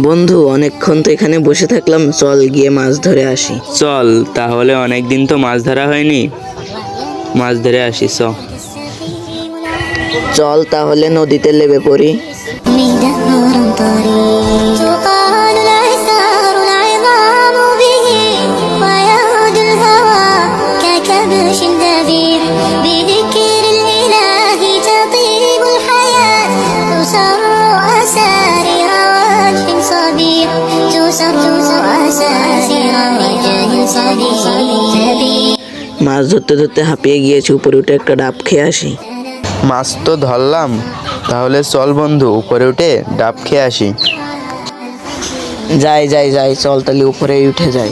বন্ধু অনেকক্ষণ তো এখানে বসে থাকলাম, চল গিয়ে মাছ ধরে আসি। চল তাহলে, অনেকদিন তো মাছ ধরা হয়নি, মাছ ধরে আসি চ। চল তাহলে নদীতে লেবে পড়ি। মাছ ধরতে ধরতে হাঁপিয়ে গিয়েছি, উপরে উঠে একটা ডাব খেয়ে আসি। মাছ তো ধরলাম, তাহলে চল বন্ধু উপরে উঠে ডাব খেয়ে আসি। যাই যাই যাই, চল তাহলে উপরে উঠে যাই।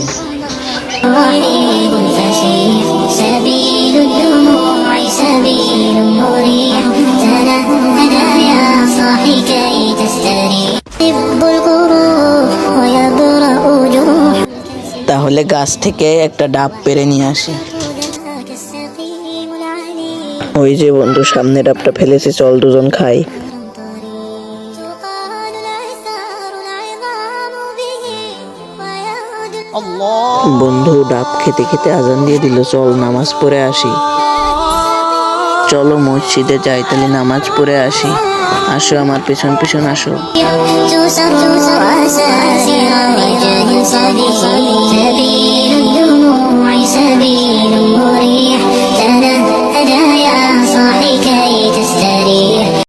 তাহলে গাছ থেকে একটা ডাব পেরে নিয়ে আসি। ওই যে বন্ধু সামনে ডাবটা ফেলেছি, চল দুজন খাই। বন্ধু ডাব খেতে খেতে আজান দিয়ে দিল, চল নামাজ পড়ে আসি। চলো মসজিদে যাই, তাহলে নামাজ পড়ে আসি। আসো আমার পেছন পেছন আসো।